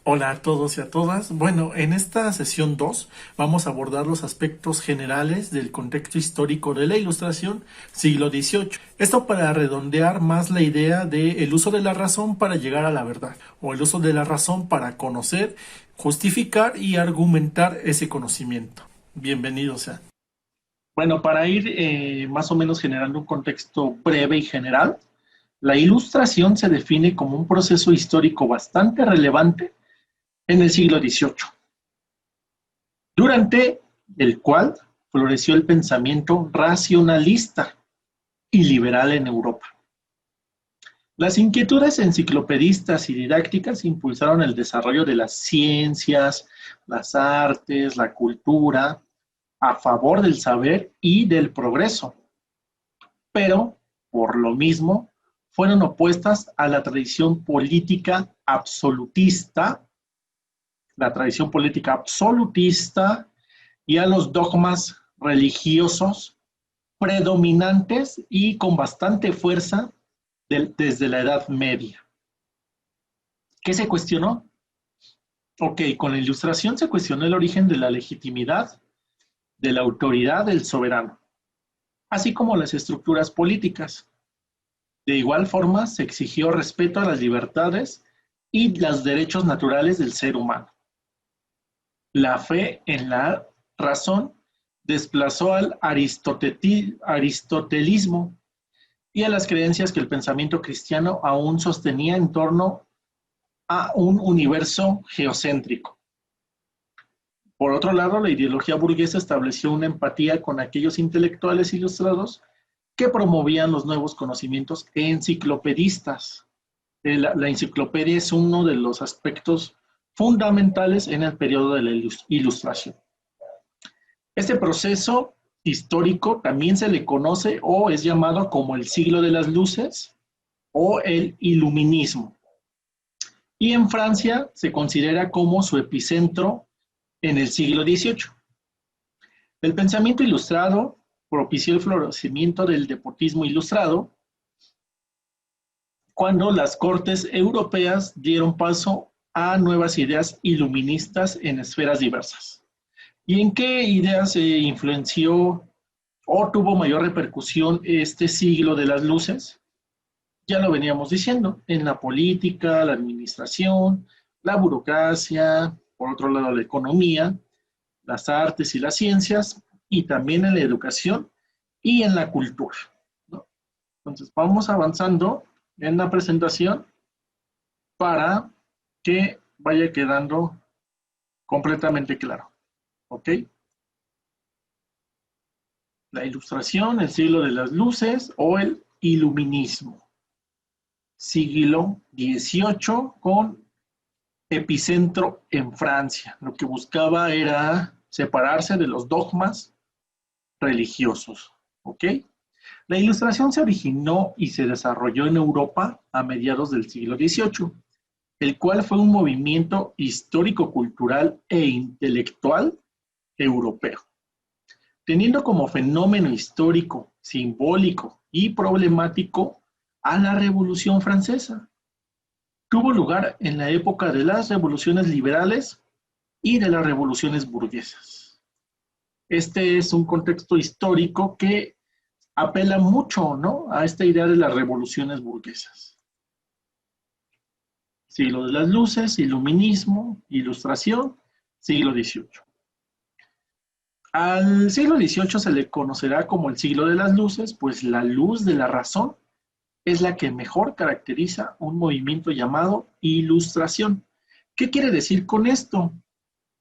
Hola a todos y a todas. Bueno, en esta sesión 2 vamos a abordar los aspectos generales del contexto histórico de la Ilustración siglo XVIII. Esto para redondear más la idea de el uso de la razón para llegar a la verdad, o el uso de la razón para conocer, justificar y argumentar ese conocimiento. Bienvenidos sean. Bueno, para ir más o menos generando un contexto breve y general, la Ilustración se define como un proceso histórico bastante relevante en el siglo XVIII, durante el cual floreció el pensamiento racionalista y liberal en Europa. Las inquietudes enciclopedistas y didácticas impulsaron el desarrollo de las ciencias, las artes, la cultura, a favor del saber y del progreso, pero, por lo mismo, fueron opuestas a la tradición política absolutista y a los dogmas religiosos predominantes y con bastante fuerza desde la Edad Media. ¿Qué se cuestionó? Ok, con la Ilustración se cuestionó el origen de la legitimidad, de la autoridad del soberano, así como las estructuras políticas. De igual forma, se exigió respeto a las libertades y los derechos naturales del ser humano. La fe en la razón desplazó al aristotelismo y a las creencias que el pensamiento cristiano aún sostenía en torno a un universo geocéntrico. Por otro lado, la ideología burguesa estableció una empatía con aquellos intelectuales ilustrados que promovían los nuevos conocimientos enciclopedistas. La enciclopedia es uno de los aspectos fundamentales en el periodo de la Ilustración. Este proceso histórico también se le conoce o es llamado como el siglo de las luces o el iluminismo. Y en Francia se considera como su epicentro en el siglo XVIII. El pensamiento ilustrado propició el florecimiento del despotismo ilustrado cuando las cortes europeas dieron paso a nuevas ideas iluministas en esferas diversas. ¿Y en qué ideas se influenció o tuvo mayor repercusión este siglo de las luces? Ya lo veníamos diciendo, en la política, la administración, la burocracia, por otro lado la economía, las artes y las ciencias, y también en la educación y en la cultura, ¿no? Entonces vamos avanzando en la presentación para que vaya quedando completamente claro, ¿ok? La ilustración, el siglo de las luces o el iluminismo. Siglo XVIII con epicentro en Francia. Lo que buscaba era separarse de los dogmas religiosos, ¿ok? La Ilustración se originó y se desarrolló en Europa a mediados del siglo XVIII, el cual fue un movimiento histórico-cultural e intelectual europeo, teniendo como fenómeno histórico, simbólico y problemático a la Revolución Francesa. Tuvo lugar en la época de las revoluciones liberales y de las revoluciones burguesas. Este es un contexto histórico que apela mucho, ¿no?, a esta idea de las revoluciones burguesas. Siglo de las luces, iluminismo, ilustración, siglo XVIII. Al siglo XVIII se le conocerá como el siglo de las luces, pues la luz de la razón es la que mejor caracteriza un movimiento llamado ilustración. ¿Qué quiere decir con esto?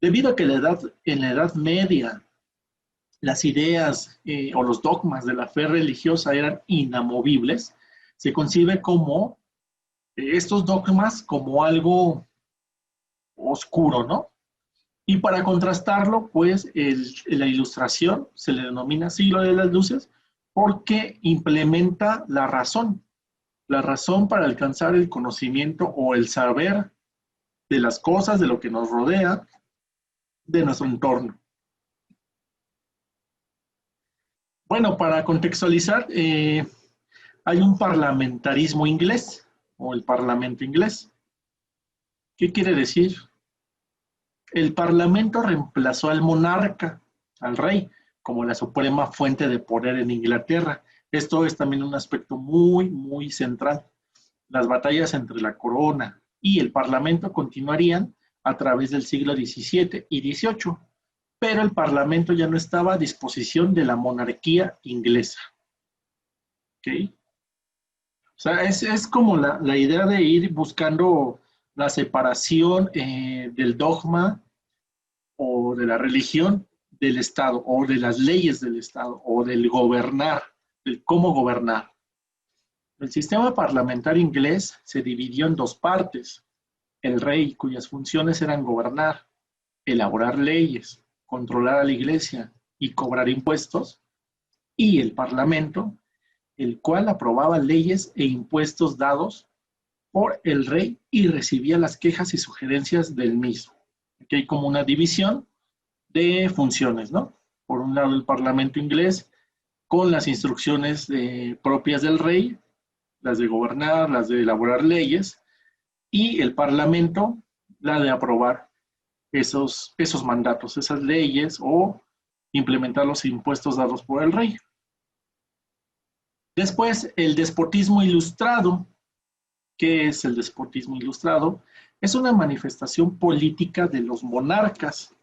Debido a que en la Edad Media las ideas o los dogmas de la fe religiosa eran inamovibles, se concibe como estos dogmas como algo oscuro, ¿no? Y para contrastarlo, pues la ilustración se le denomina siglo de las luces porque implementa la razón para alcanzar el conocimiento o el saber de las cosas, de lo que nos rodea, de nuestro entorno. Bueno, para contextualizar, hay un parlamentarismo inglés o el parlamento inglés. ¿Qué quiere decir? El parlamento reemplazó al monarca, al rey, como la suprema fuente de poder en Inglaterra. Esto es también un aspecto muy, muy central. Las batallas entre la corona y el parlamento continuarían a través del siglo XVII y XVIII, pero el parlamento ya no estaba a disposición de la monarquía inglesa. ¿Okay? O sea, es como la idea de ir buscando la separación del dogma o de la religión del Estado, o de las leyes del Estado, o del gobernar, del cómo gobernar. El sistema parlamentario inglés se dividió en dos partes: el rey, cuyas funciones eran gobernar, elaborar leyes, controlar a la iglesia y cobrar impuestos, y el parlamento, el cual aprobaba leyes e impuestos dados por el rey y recibía las quejas y sugerencias del mismo. Aquí hay como una división de funciones, ¿no? Por un lado el parlamento inglés con las instrucciones propias del rey, las de gobernar, las de elaborar leyes, y el parlamento, la de aprobar esos mandatos, esas leyes, o implementar los impuestos dados por el rey. Después, el despotismo ilustrado. ¿Qué es el despotismo ilustrado? Es una manifestación política de los monarcas,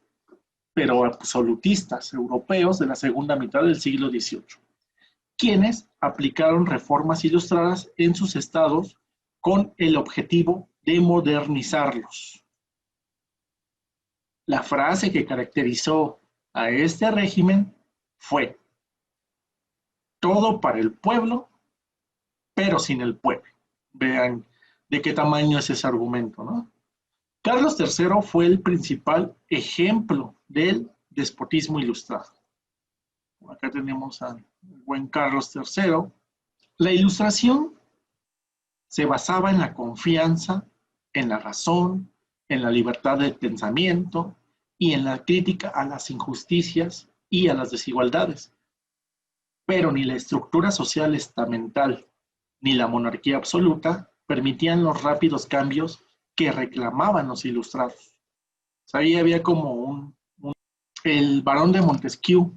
pero absolutistas europeos de la segunda mitad del siglo XVIII, quienes aplicaron reformas ilustradas en sus estados con el objetivo de modernizarlos. La frase que caracterizó a este régimen fue: todo para el pueblo, pero sin el pueblo. Vean de qué tamaño es ese argumento, ¿no? Carlos III fue el principal ejemplo del despotismo ilustrado. Acá tenemos al buen Carlos III. La ilustración se basaba en la confianza, en la razón, en la libertad de pensamiento y en la crítica a las injusticias y a las desigualdades. Pero ni la estructura social estamental ni la monarquía absoluta permitían los rápidos cambios que reclamaban los ilustrados. O sea, ahí había como el barón de Montesquieu,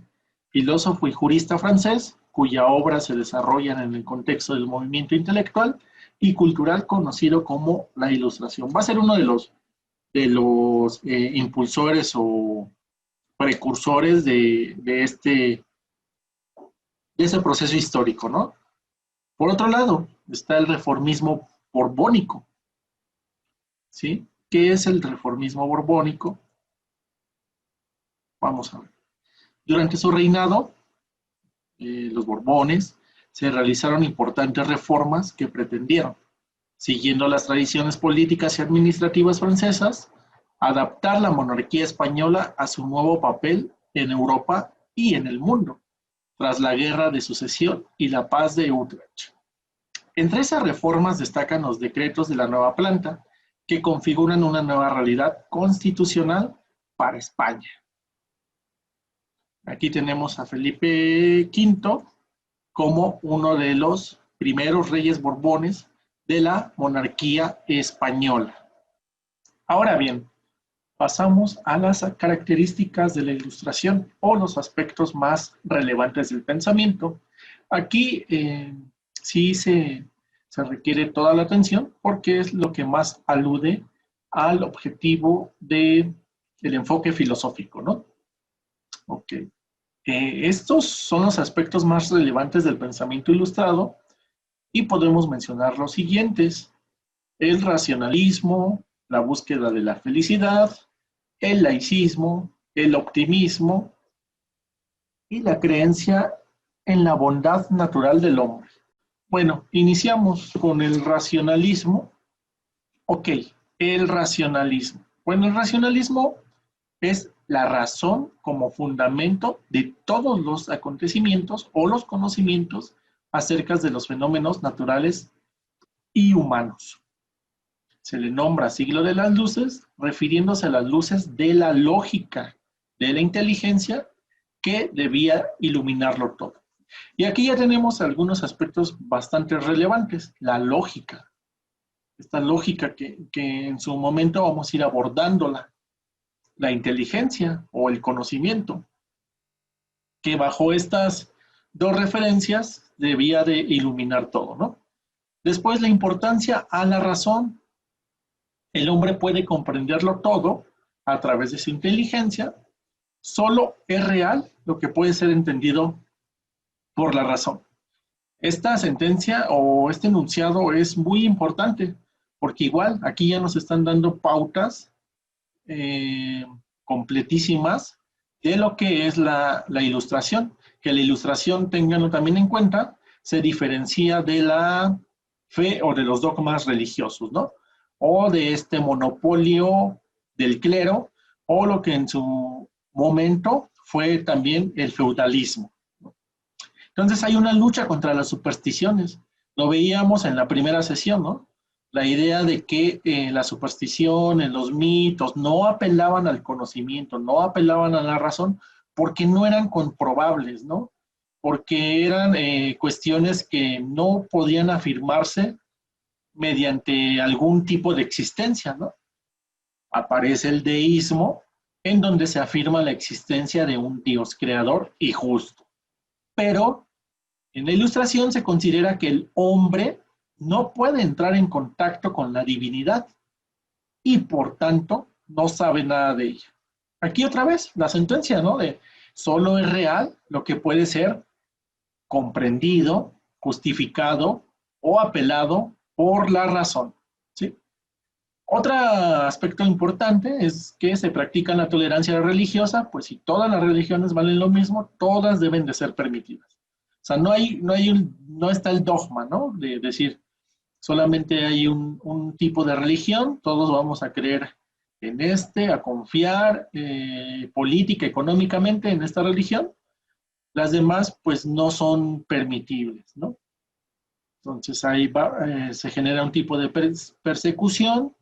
filósofo y jurista francés, cuya obra se desarrolla en el contexto del movimiento intelectual y cultural conocido como la Ilustración. Va a ser uno de los impulsores o precursores de ese proceso histórico, ¿no? Por otro lado, está el reformismo borbónico, ¿sí? ¿Qué es el reformismo borbónico? Vamos a ver. Durante su reinado, los Borbones, se realizaron importantes reformas que pretendieron, siguiendo las tradiciones políticas y administrativas francesas, adaptar la monarquía española a su nuevo papel en Europa y en el mundo, tras la Guerra de Sucesión y la Paz de Utrecht. Entre esas reformas destacan los decretos de la nueva planta, que configuran una nueva realidad constitucional para España. Aquí tenemos a Felipe V como uno de los primeros reyes borbones de la monarquía española. Ahora bien, pasamos a las características de la Ilustración o los aspectos más relevantes del pensamiento. Aquí sí se requiere toda la atención porque es lo que más alude al objetivo del enfoque filosófico, ¿no? Ok. Estos son los aspectos más relevantes del pensamiento ilustrado y podemos mencionar los siguientes: el racionalismo, la búsqueda de la felicidad, el laicismo, el optimismo y la creencia en la bondad natural del hombre. Bueno, iniciamos con el racionalismo. Ok, el racionalismo. Bueno, el racionalismo es la razón como fundamento de todos los acontecimientos o los conocimientos acerca de los fenómenos naturales y humanos. Se le nombra siglo de las luces, refiriéndose a las luces de la lógica, de la inteligencia que debía iluminarlo todo. Y aquí ya tenemos algunos aspectos bastante relevantes. La lógica, esta lógica que en su momento vamos a ir abordándola. la inteligencia o el conocimiento, que bajo estas dos referencias debía de iluminar todo, ¿no? Después, la importancia a la razón. El hombre puede comprenderlo todo a través de su inteligencia. Solo es real lo que puede ser entendido por la razón. Esta sentencia o este enunciado es muy importante porque igual aquí ya nos están dando pautas completísimas de lo que es la ilustración. Que la ilustración, ténganlo también en cuenta, se diferencia de la fe o de los dogmas religiosos, ¿no? O de este monopolio del clero, o lo que en su momento fue también el feudalismo. Entonces hay una lucha contra las supersticiones. Lo veíamos en la primera sesión, ¿no? La idea de que la superstición, los mitos, no apelaban al conocimiento, no apelaban a la razón, porque no eran comprobables, ¿no? Porque eran cuestiones que no podían afirmarse mediante algún tipo de existencia, ¿no? Aparece el deísmo, en donde se afirma la existencia de un Dios creador y justo. Pero en la ilustración se considera que el hombre no puede entrar en contacto con la divinidad y por tanto no sabe nada de ella. Aquí otra vez la sentencia, ¿no? De solo es real lo que puede ser comprendido, justificado o apelado por la razón, ¿sí? Otro aspecto importante es que se practica la tolerancia religiosa, pues si todas las religiones valen lo mismo, todas deben de ser permitidas. O sea, no está el dogma, ¿no? De decir, solamente hay un tipo de religión, todos vamos a creer en a confiar política, económicamente en esta religión. Las demás, pues, no son permitibles, ¿no? Entonces ahí se genera un tipo de persecución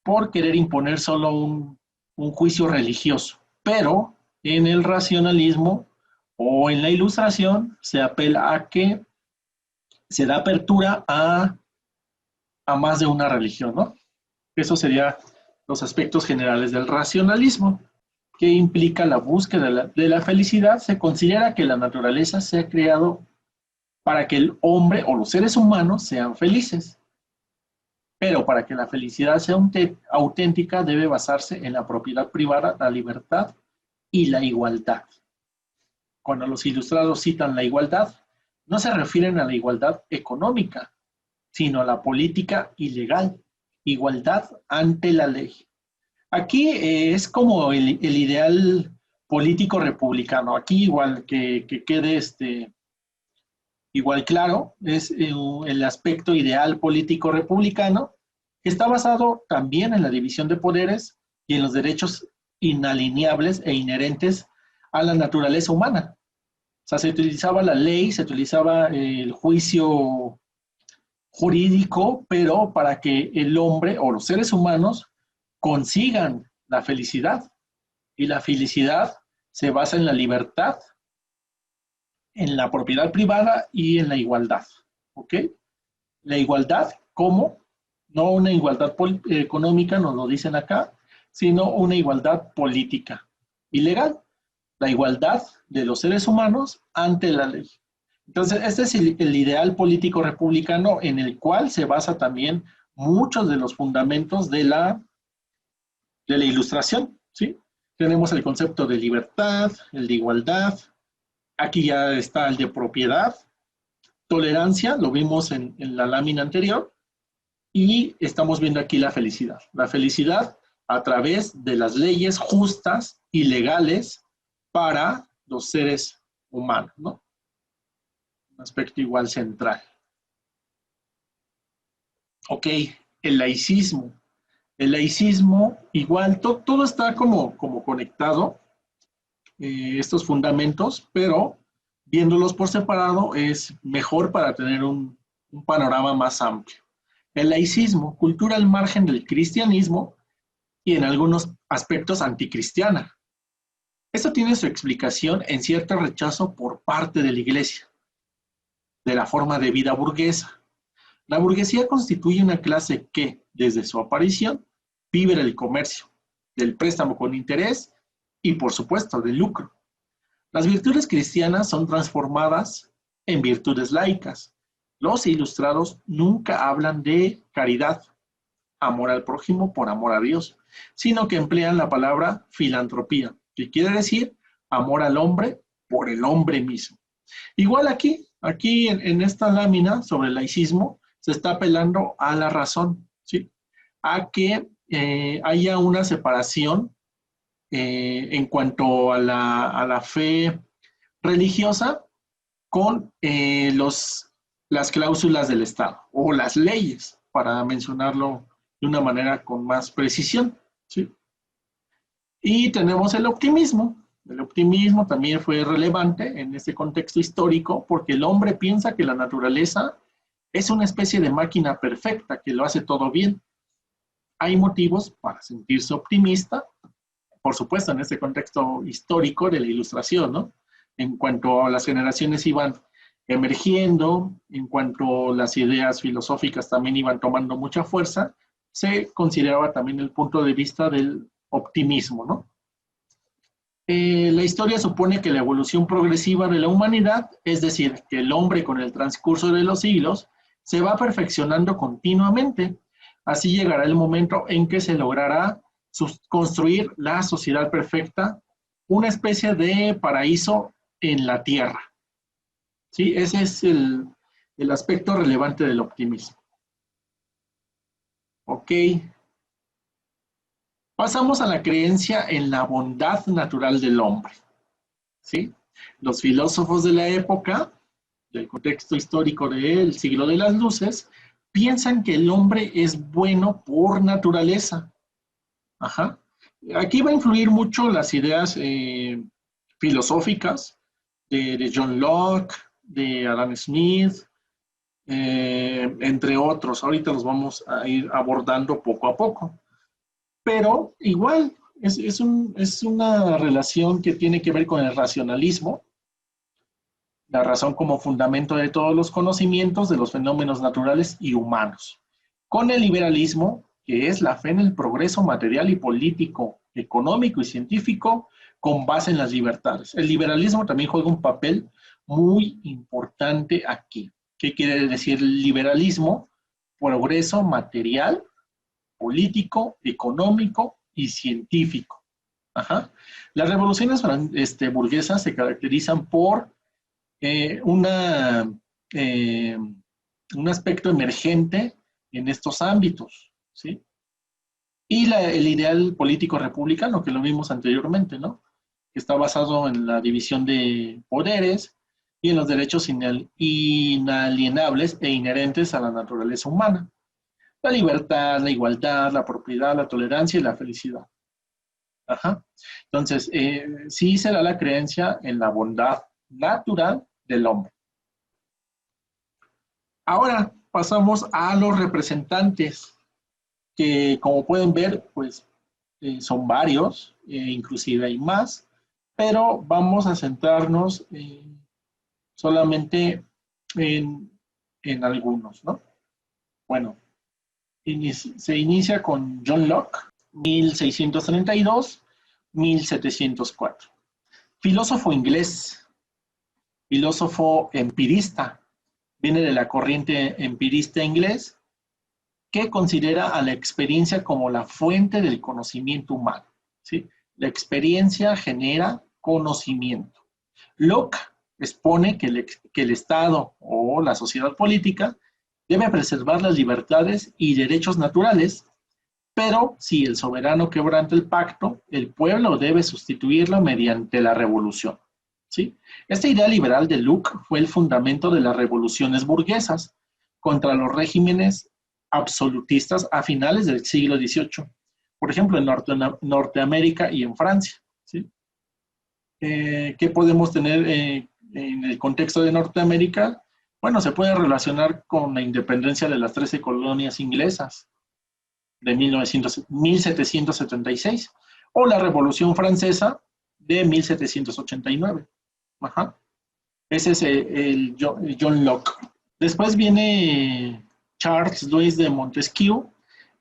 por querer imponer solo un juicio religioso. Pero en el racionalismo o en la ilustración se apela a que se da apertura a más de una religión, ¿no? Eso serían los aspectos generales del racionalismo, que implica la búsqueda de la felicidad. Se considera que la naturaleza se ha creado para que el hombre o los seres humanos sean felices. Pero para que la felicidad sea auténtica debe basarse en la propiedad privada, la libertad y la igualdad. Cuando los ilustrados citan la igualdad, no se refieren a la igualdad económica, sino a la política y legal, igualdad ante la ley. Aquí es como el ideal político republicano. Aquí igual que quede igual claro, es el aspecto ideal político republicano, que está basado también en la división de poderes y en los derechos inalineables e inherentes a la naturaleza humana. O sea, se utilizaba la ley, se utilizaba el juicio jurídico, pero para que el hombre o los seres humanos consigan la felicidad. Y la felicidad se basa en la libertad, en la propiedad privada y en la igualdad. ¿Ok? La igualdad, ¿cómo? No una igualdad económica, nos lo dicen acá, sino una igualdad política y legal. La igualdad de los seres humanos ante la ley. Entonces, este es el ideal político republicano en el cual se basa también muchos de los fundamentos de la ilustración, ¿sí? Tenemos el concepto de libertad, el de igualdad, aquí ya está el de propiedad, tolerancia, lo vimos en la lámina anterior, y estamos viendo aquí la felicidad. La felicidad a través de las leyes justas y legales para los seres humanos, ¿no? Un aspecto igual central. Ok, el laicismo. El laicismo, igual, todo está como conectado, estos fundamentos, pero viéndolos por separado es mejor para tener un panorama más amplio. El laicismo, cultura al margen del cristianismo y en algunos aspectos anticristiana. Esto tiene su explicación en cierto rechazo por parte de la Iglesia, de la forma de vida burguesa. La burguesía constituye una clase que, desde su aparición, vive del comercio, del préstamo con interés y, por supuesto, del lucro. Las virtudes cristianas son transformadas en virtudes laicas. Los ilustrados nunca hablan de caridad, amor al prójimo por amor a Dios, sino que emplean la palabra filantropía, que quiere decir amor al hombre por el hombre mismo. Igual aquí en esta lámina sobre el laicismo, se está apelando a la razón, ¿sí? A que haya una separación en cuanto a la fe religiosa con las cláusulas del Estado o las leyes, para mencionarlo de una manera con más precisión, ¿sí? Y tenemos el optimismo. El optimismo también fue relevante en este contexto histórico porque el hombre piensa que la naturaleza es una especie de máquina perfecta que lo hace todo bien. Hay motivos para sentirse optimista, por supuesto, en este contexto histórico de la Ilustración, ¿no? En cuanto a las generaciones iban emergiendo, en cuanto las ideas filosóficas también iban tomando mucha fuerza, se consideraba también el punto de vista del optimismo, ¿no? La historia supone que la evolución progresiva de la humanidad, es decir, que el hombre con el transcurso de los siglos se va perfeccionando continuamente. Así llegará el momento en que se logrará construir la sociedad perfecta, una especie de paraíso en la tierra. ¿Sí? Ese es el aspecto relevante del optimismo. Ok. Pasamos a la creencia en la bondad natural del hombre. ¿Sí? Los filósofos de la época, del contexto histórico del siglo de las luces, piensan que el hombre es bueno por naturaleza. Ajá. Aquí va a influir mucho las ideas filosóficas de John Locke, de Adam Smith, entre otros. Ahorita los vamos a ir abordando poco a poco. Pero igual, es una relación que tiene que ver con el racionalismo, la razón como fundamento de todos los conocimientos de los fenómenos naturales y humanos, con el liberalismo, que es la fe en el progreso material y político, económico y científico con base en las libertades. El liberalismo también juega un papel muy importante aquí. ¿Qué quiere decir liberalismo? Progreso material, político, económico y científico. Ajá. Las revoluciones burguesas se caracterizan por eh, una, eh, un aspecto emergente en estos ámbitos, ¿sí? Y el ideal político republicano, que lo vimos anteriormente, ¿no? Que está basado en la división de poderes y en los derechos inalienables e inherentes a la naturaleza humana. La libertad, la igualdad, la propiedad, la tolerancia y la felicidad. Ajá. Entonces, sí será la creencia en la bondad natural del hombre. Ahora pasamos a los representantes, que como pueden ver, pues son varios, inclusive hay más, pero vamos a centrarnos solamente en algunos, ¿no? Bueno, se inicia con John Locke, 1632-1704. Filósofo inglés, filósofo empirista, viene de la corriente empirista inglés, que considera a la experiencia como la fuente del conocimiento humano, ¿sí? La experiencia genera conocimiento. Locke expone que el Estado o la sociedad política debe preservar las libertades y derechos naturales, pero si el soberano quebranta el pacto, el pueblo debe sustituirlo mediante la revolución, ¿sí? Esta idea liberal de Locke fue el fundamento de las revoluciones burguesas contra los regímenes absolutistas a finales del siglo XVIII, por ejemplo, en Norteamérica y en Francia, ¿sí? ¿Qué podemos tener en el contexto de Norteamérica? Bueno, se puede relacionar con la independencia de las 13 colonias inglesas de 1776 o la Revolución Francesa de 1789. Ajá. Ese es el John Locke. Después viene Charles Louis de Montesquieu.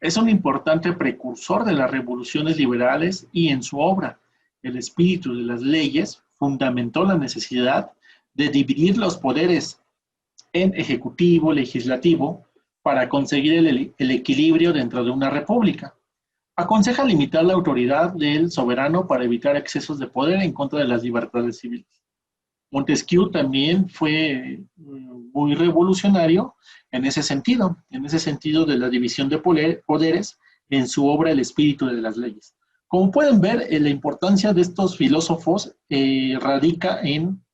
Es un importante precursor de las revoluciones liberales y en su obra, El espíritu de las leyes, fundamentó la necesidad de dividir los poderes en ejecutivo, legislativo, para conseguir el equilibrio dentro de una república. Aconseja limitar la autoridad del soberano para evitar excesos de poder en contra de las libertades civiles. Montesquieu también fue muy revolucionario en ese sentido de la división de poderes en su obra El espíritu de las leyes. Como pueden ver, la importancia de estos filósofos radica en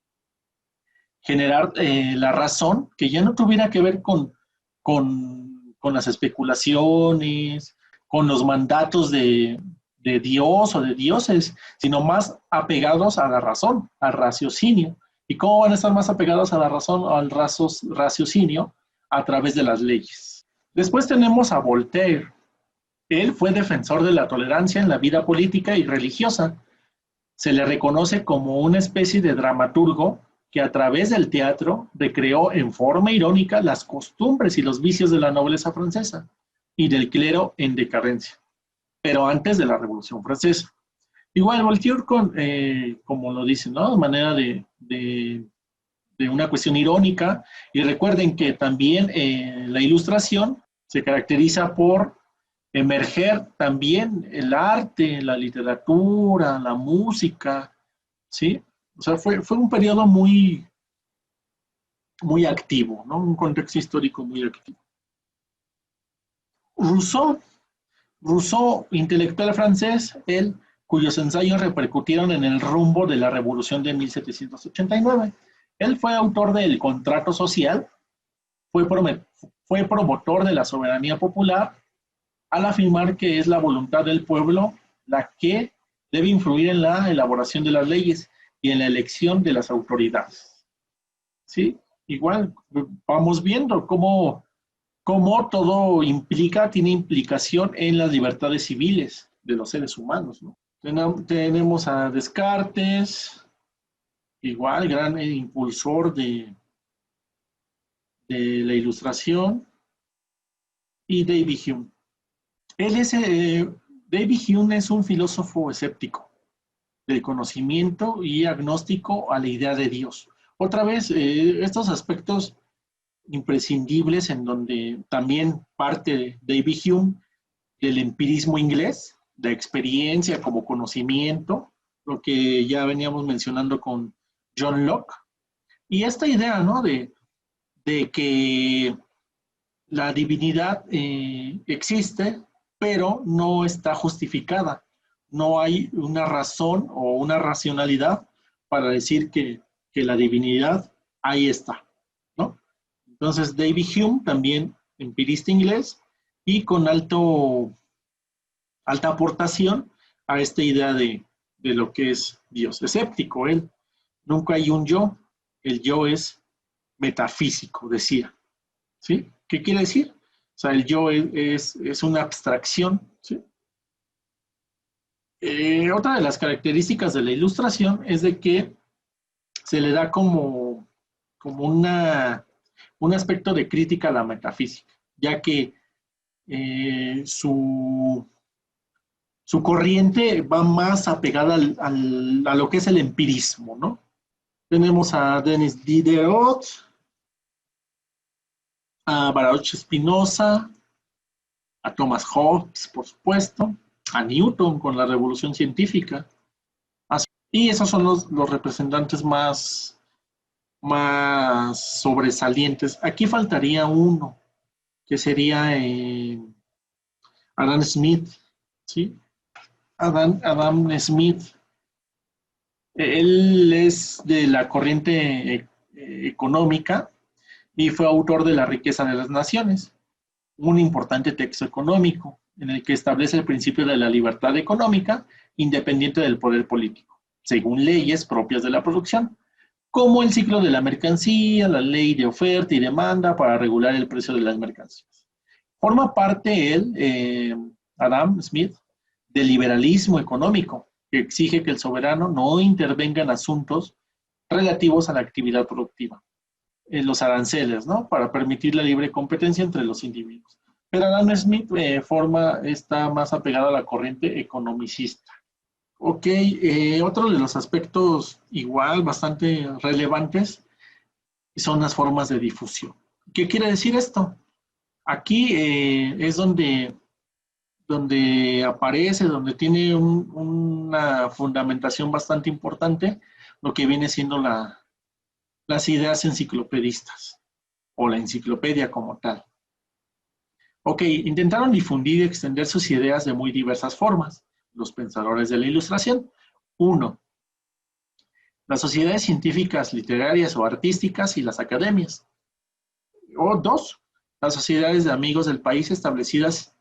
generar la razón que ya no tuviera que ver con las especulaciones, con los mandatos de Dios o de dioses, sino más apegados a la razón, al raciocinio. ¿Y cómo van a estar más apegados a la razón o al raciocinio? A través de las leyes. Después tenemos a Voltaire. Él fue defensor de la tolerancia en la vida política y religiosa. Se le reconoce como una especie de dramaturgo que a través del teatro recreó en forma irónica las costumbres y los vicios de la nobleza francesa y del clero en decadencia, pero antes de la Revolución Francesa. Igual Voltaire, como lo dicen, ¿no? De manera de una cuestión irónica, y recuerden que también la Ilustración se caracteriza por emerger también el arte, la literatura, la música, ¿sí? O sea, fue un periodo muy, muy activo, ¿no? Un contexto histórico muy activo. Rousseau, intelectual francés, él, cuyos ensayos repercutieron en el rumbo de la Revolución de 1789. Él fue autor del Contrato Social, fue promotor de la soberanía popular, al afirmar que es la voluntad del pueblo la que debe influir en la elaboración de las leyes y en la elección de las autoridades. ¿Sí? Igual vamos viendo cómo todo tiene implicación en las libertades civiles de los seres humanos, ¿no? Tenemos a Descartes, igual gran impulsor de la Ilustración, y David Hume. David Hume es un filósofo escéptico del conocimiento y agnóstico a la idea de Dios. Otra vez, estos aspectos imprescindibles en donde también parte David Hume del empirismo inglés, de experiencia como conocimiento, lo que ya veníamos mencionando con John Locke, y esta idea, ¿no? de que la divinidad existe, pero no está justificada. No hay una razón o una racionalidad para decir que la divinidad ahí está, ¿no? Entonces, David Hume, también empirista inglés, y con alta aportación a esta idea de lo que es Dios. Escéptico, él. Nunca hay un yo, el yo es metafísico, decía. ¿Sí? ¿Qué quiere decir? O sea, el yo es una abstracción, ¿sí? Otra de las características de la Ilustración es de que se le da como un aspecto de crítica a la metafísica, ya que su corriente va más apegada a lo que es el empirismo, ¿no? Tenemos a Denis Diderot, a Baruch Spinoza, a Thomas Hobbes, por supuesto, a Newton con la revolución científica. Y esos son los representantes más sobresalientes. Aquí faltaría uno, que sería Adam Smith, ¿sí? Adam Smith. Él es de la corriente económica y fue autor de La riqueza de las naciones, un importante texto económico en el que establece el principio de la libertad económica independiente del poder político, según leyes propias de la producción, como el ciclo de la mercancía, la ley de oferta y demanda para regular el precio de las mercancías. Forma parte él, Adam Smith, del liberalismo económico, que exige que el soberano no intervenga en asuntos relativos a la actividad productiva. Los aranceles, ¿no? Para permitir la libre competencia entre los individuos. Pero Adam Smith está más apegado a la corriente economicista. Ok, otro de los aspectos igual bastante relevantes son las formas de difusión. ¿Qué quiere decir esto? Aquí es donde aparece, donde tiene una fundamentación bastante importante, lo que viene siendo las ideas enciclopedistas o la enciclopedia como tal. Ok, intentaron difundir y extender sus ideas de muy diversas formas, los pensadores de la Ilustración. Uno, las sociedades científicas, literarias o artísticas y las academias. O dos, las sociedades de amigos del país establecidas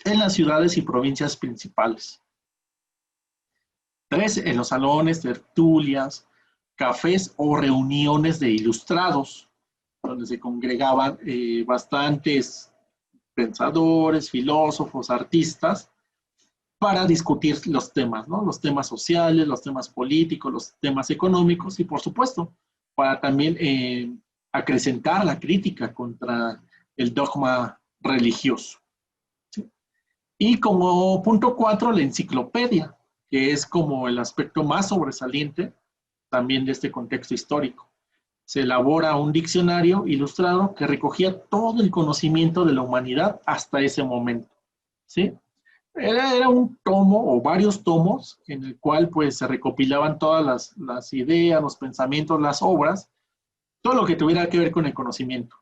en las ciudades y provincias principales. Tres, en los salones, tertulias, cafés o reuniones de ilustrados, donde se congregaban bastantes pensadores, filósofos, artistas, para discutir los temas, ¿no? Los temas sociales, los temas políticos, los temas económicos y, por supuesto, para también acrecentar la crítica contra el dogma religioso. ¿Sí? Y como punto 4, la enciclopedia, que es como el aspecto más sobresaliente también de este contexto histórico. Se elabora un diccionario ilustrado que recogía todo el conocimiento de la humanidad hasta ese momento. ¿Sí? Era un tomo o varios tomos en el cual pues se recopilaban todas las ideas, los pensamientos, las obras, todo lo que tuviera que ver con el conocimiento.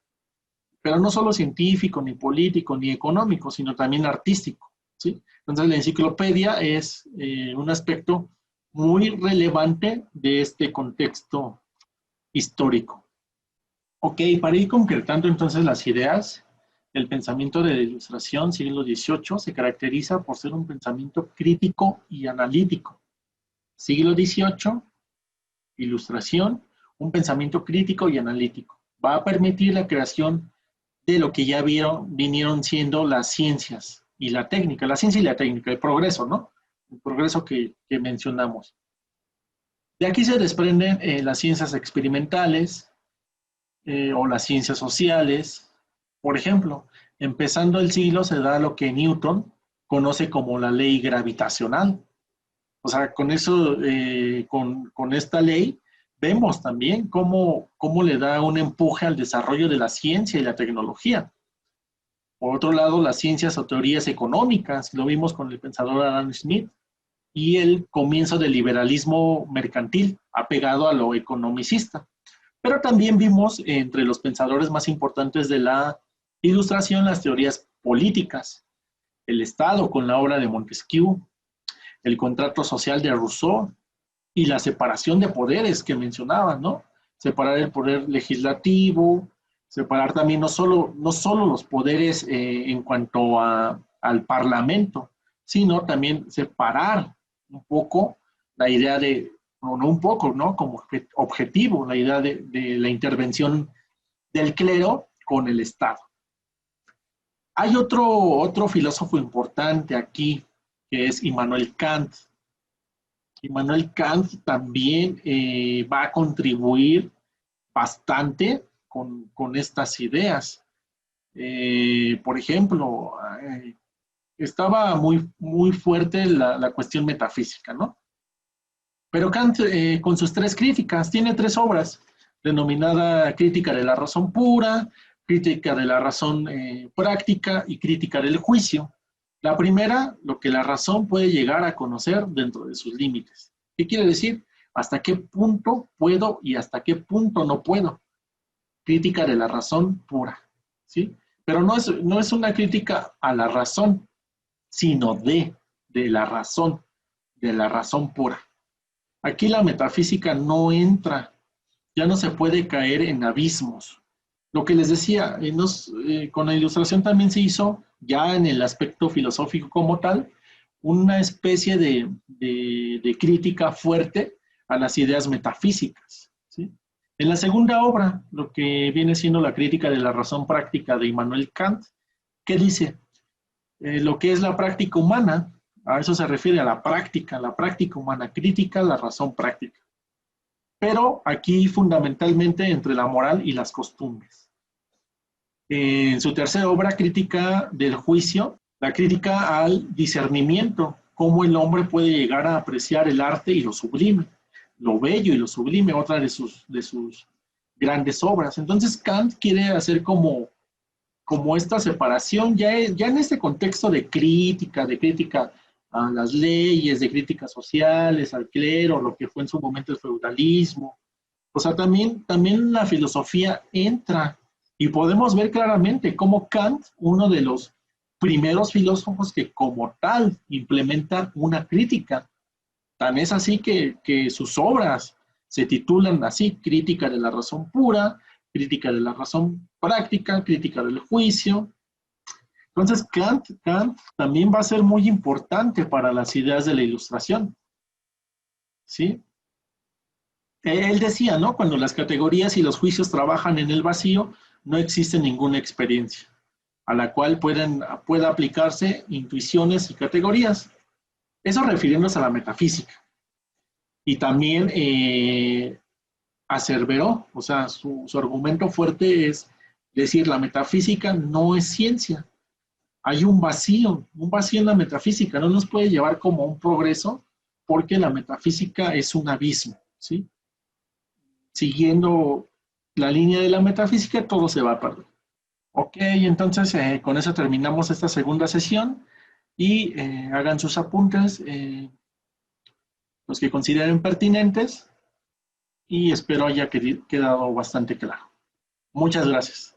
Pero no solo científico, ni político, ni económico, sino también artístico. ¿Sí? Entonces la enciclopedia es un aspecto muy relevante de este contexto histórico. Ok, para ir concretando entonces las ideas, el pensamiento de la Ilustración, siglo XVIII, se caracteriza por ser un pensamiento crítico y analítico. Siglo XVIII, Ilustración, un pensamiento crítico y analítico. Va a permitir la creación de lo que ya vinieron siendo las ciencias y la técnica, la ciencia y la técnica, el progreso, ¿no? El progreso que mencionamos. De aquí se desprenden las ciencias experimentales o las ciencias sociales. Por ejemplo, empezando el siglo se da lo que Newton conoce como la ley gravitacional. O sea, con eso, con esta ley, vemos también cómo le da un empuje al desarrollo de la ciencia y la tecnología. Por otro lado, las ciencias o teorías económicas, lo vimos con el pensador Adam Smith, y el comienzo del liberalismo mercantil, apegado a lo economicista. Pero también vimos entre los pensadores más importantes de la Ilustración las teorías políticas, el Estado con la obra de Montesquieu, el contrato social de Rousseau y la separación de poderes que mencionaban, ¿no? Separar el poder legislativo, separar también no solo los poderes en cuanto al parlamento, sino también separar un poco la idea de, o no un poco, ¿no? Como objetivo, la idea de la intervención del clero con el Estado. Hay otro filósofo importante aquí, que es Immanuel Kant. Immanuel Kant también va a contribuir bastante con estas ideas. Por ejemplo, estaba muy fuerte la cuestión metafísica, ¿no? Pero Kant, con sus tres críticas, tiene tres obras, denominada Crítica de la razón pura, Crítica de la razón práctica y Crítica del juicio. La primera, lo que la razón puede llegar a conocer dentro de sus límites. ¿Qué quiere decir? ¿Hasta qué punto puedo y hasta qué punto no puedo? Crítica de la razón pura, ¿sí? Pero no es una crítica a la razón, sino de la razón pura. Aquí la metafísica no entra, ya no se puede caer en abismos. Lo que les decía, con la Ilustración también se hizo, ya en el aspecto filosófico como tal, una especie de crítica fuerte a las ideas metafísicas. ¿Sí? En la segunda obra, lo que viene siendo la crítica de la razón práctica de Immanuel Kant, ¿qué dice? Lo que es la práctica humana, a eso se refiere a la práctica humana, crítica la razón práctica. Pero aquí fundamentalmente entre la moral y las costumbres. En su tercera obra, Crítica del Juicio, la crítica al discernimiento, cómo el hombre puede llegar a apreciar el arte y lo sublime, lo bello y lo sublime, otra de sus grandes obras. Entonces Kant quiere hacer como esta separación, ya en este contexto de crítica a las leyes, de críticas sociales, al clero, lo que fue en su momento el feudalismo. O sea, también la filosofía entra y podemos ver claramente cómo Kant, uno de los primeros filósofos que como tal implementa una crítica. Tan es así que sus obras se titulan así, Crítica de la razón pura, Crítica de la razón práctica, Crítica del juicio. Entonces Kant también va a ser muy importante para las ideas de la Ilustración, ¿sí? Él decía, ¿no? Cuando las categorías y los juicios trabajan en el vacío, no existe ninguna experiencia a la cual pueda aplicarse intuiciones y categorías. Eso refiriéndose a la metafísica. Y también aseveró, o sea, su argumento fuerte es decir, la metafísica no es ciencia. Hay un vacío en la metafísica, no nos puede llevar como un progreso porque la metafísica es un abismo, ¿sí? Siguiendo la línea de la metafísica, todo se va a perder. Ok, entonces con eso terminamos esta segunda sesión y hagan sus apuntes, los que consideren pertinentes, y espero haya quedado bastante claro. Muchas gracias.